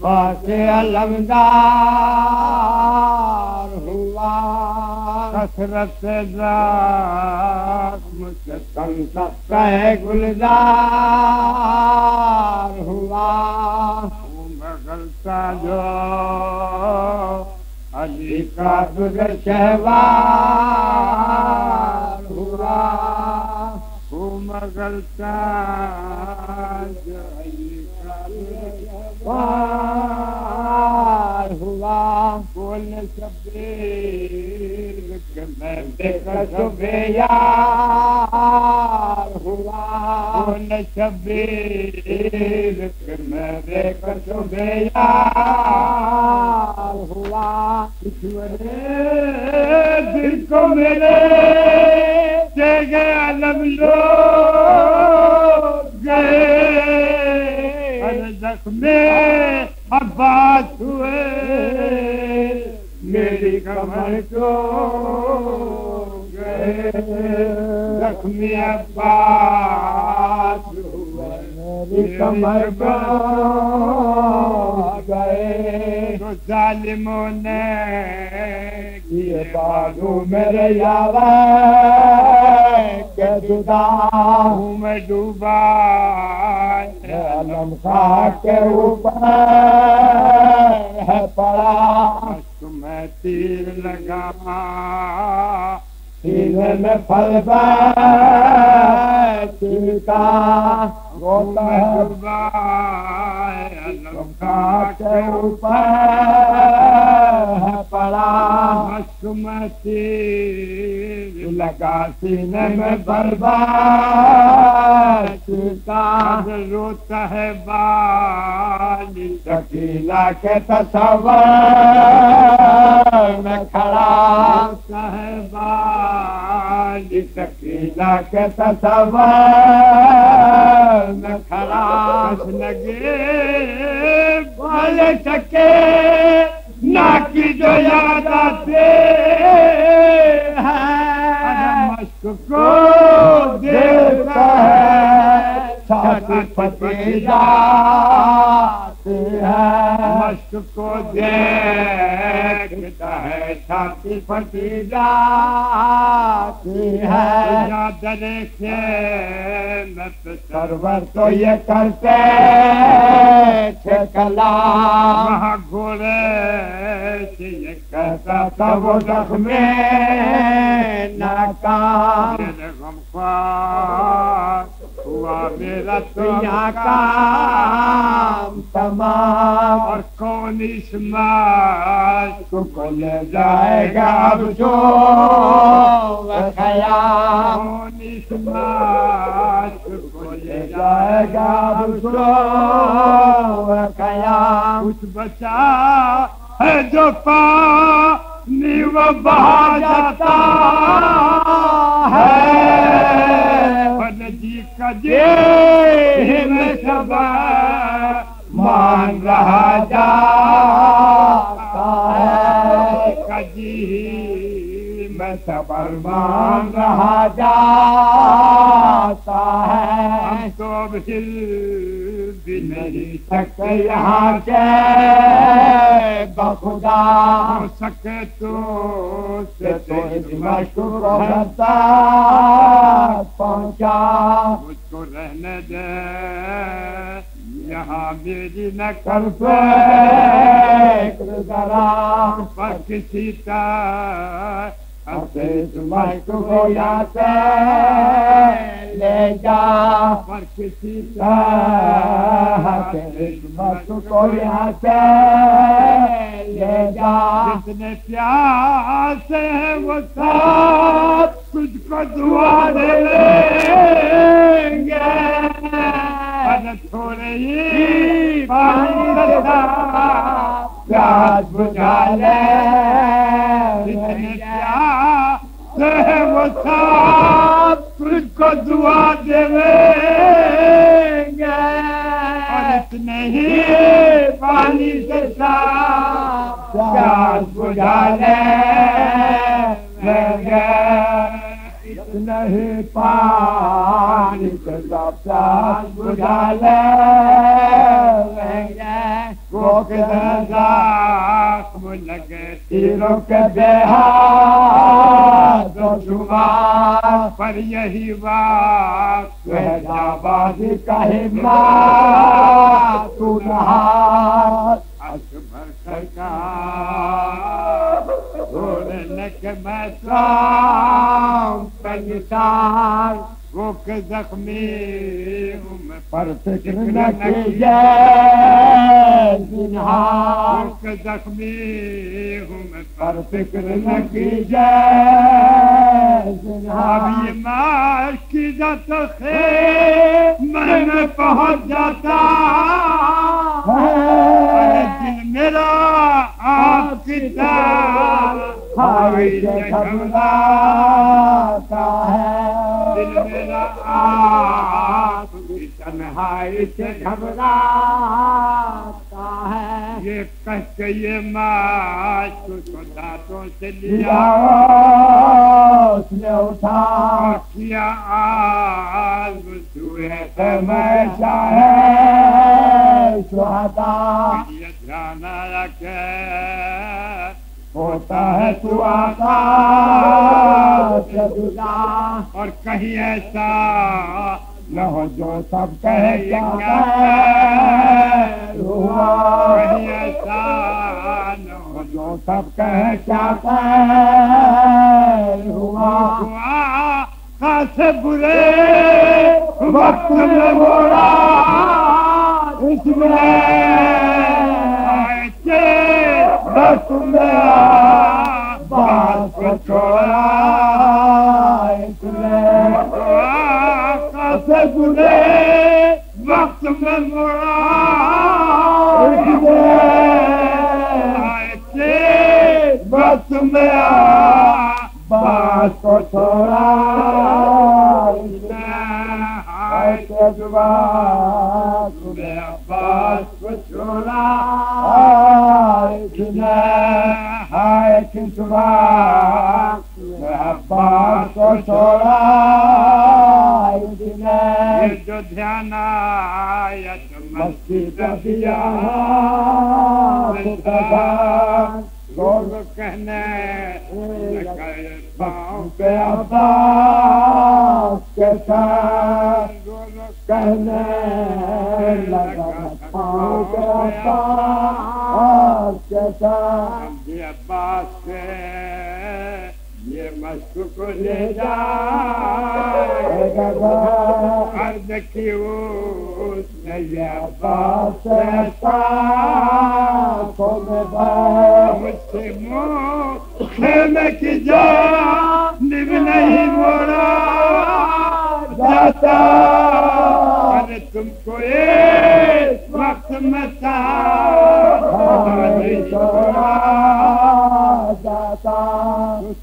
باس علمدار ہوا کثرت زخم سے تن سکتا ہے گلزار ہوا مغلتا جو علی کا گزر شہوار ہوا مغلتا جو علی کا گزر شہوار ہوا بول شبیر کہ میں دیکھ صبح یار ہوا بول شبیر کہ میں دیکھ صبح یار ہوا دل کو میرے جگہ علم لوگ گئے ہر زخم عباس ہوئے میری کمر کو گئے زخمی عباس ہوئے میری کمر کو گئے تو ظالموں نے کیے بازو میرے یاور کہ جدا ہوں میں ڈوبا علم خاک کے اوپر ہے پڑا تمہیں تیر لگا سینے میں پھل بیٹھا روتا ہے ڈوبا علم خاک کے اوپر ہے پڑا تمہیں تیر لگا سینے میں برباد روتا ہے بالی شکیلا کے تصور میں کھڑا روتا ہے بالی شکیلا کے تصور میں کھڑا لگے بالے چکے ناکی جو یاد آتے ہیں مشک کو دیتا ہے چھاتی پھٹی جاتی ہے مشک کو دیکھتا ہے چھاتی پھٹی جاتی ہے یاد رکھے سرور تو یہ کرتے تھے کلام وہاں گھوڑے سے یہ کہتا تھا وہ زخم ناکام میرے غمخوار ہوا میرا دنیا کام تمام اور کون اس مشق کو لے جائے گا اب جو خیام کون اس مشق کو لے جائے گا اب جو خیام کچھ بچا ہے جو پانی وہ بہا جاتا ہے جی کا جی میں سب مان رہا جاتا ہے کجی میں صبر مان رہا جاتا ہے ہم تو اب ہل بھی نہیں سکتے یہاں کے بخدا ہو سکے تو مشق کو کرتا پہنچا مجھ کو رہنے دے یہاں میری نہ کر فکر ذرا پر کسی کا اپنے مشق کو یہاں سے لے جا پر کسی کا اپنے مشق کو یہاں سے لے جا جتنے پیاسے ہیں وہ سب تجھ کو دعا دے لیں گے تھوڑے ہی پانی پیاس بجھا لے جتنے پیاسے ہیں وہ سب تجھ کو دعا دے لیں گے اور اتنے ہی پانی سے پیاس بجھا لیں گے اتنے ہی پانی سے ساتھ بجھا لے وہ کدھر زخم لگے تیروں کے بے حد و شمار پر یہی وقت ہے جانبازی کا ہمت تو نہار اکبر سرکار بولنے کے میں سام پہ نثار وہ کہ زخمی ہوں میں پر فکر نہ کیجیے زنہار وہ کہ زخمی ہوں میں پر فکر نہ کیجیے زنہار اب یہ مار کی ذات خیر میں پہنچ جاتا ہے دل میرا آپ کی تنہائی سے گھبراتا ہے دل میرا آپ کی تنہائی سے گھبراتا ہے یہ کہہ کے یہ ماش کو دانتوں سے لیا اس نے اٹھا کیا آز سوئے سے میں شاہ شہداء یہ دھیان آیا کہ ہوتا ہے تو آقا سے جدا اور کہیں ایسا نہ ہو جو سب کہے کیا خیر ہوا کہیں ایسا نہ ہو جو سب کہے کیا خیر ہوا آقا سے برے وقت میں موڑا اس میں بس میں بات کو چھوڑا اس نے آقا سے برے وقت میں موڑا اس نے بس میں بات کو چھوڑا اس نے عباس کو چھوڑا عباس کو چھوڑا جو دھیان آیا مسجد دیا لوگ کہنے پاؤں پہ عباس کے ساتھ کہنے لگا پاؤں پہ عباس کے ساتھ عباس سے یہ مشق کو لے جائے گا عرض کی اس نے یہ عباس سے ساتھوں میں مجھ سے منہ خیمے کی جانب نہیں موڑا جاتا ارے تم کو اس وقت میں نہیں چھوڑا جاتا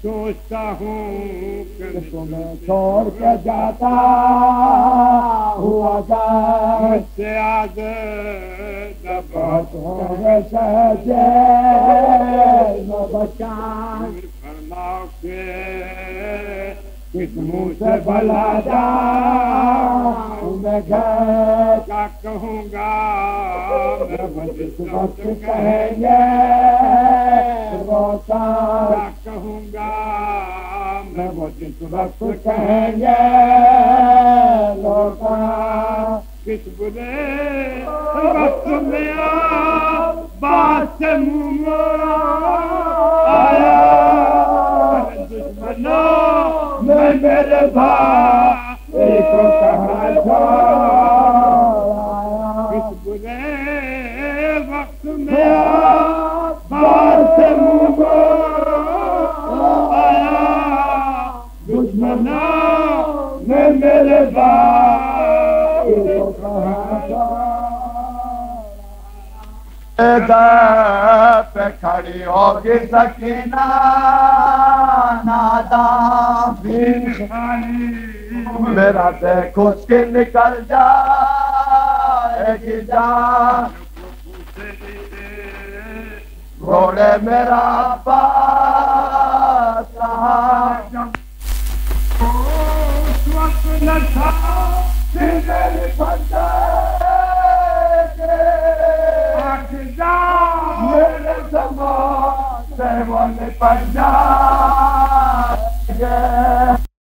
سوچتا ہوں کہ تمہیں چھوڑ کے جاتا ہوا جائے مجھ سے آج بہت ہو گئے سہجے بچان فرماؤ کہ کس منہ سے بھلا جاؤں میں گھر کیا کہوں گا میں جس وقت کہیں گے روتا کیا کہوں گا میں جس وقت کہیں گے روتا کس برے وقت میں بات سے منہ موڑا آیا دشمنوں میں میرے بھائی کو کہاں چھوڑایا کس برے وقت میں بات سے منہ موڑا آیا دشمنوں میں میرے بھائی کو کہاں چھوڑایا پہ کھڑی ہوگی سکینہ ناداں میرا دیکھ اس کی نکل جائے گی جان گھوڑے میرا پاس رہا اس وقت نہ تھا میرے بندے میرے زمان سے وہ پنجاب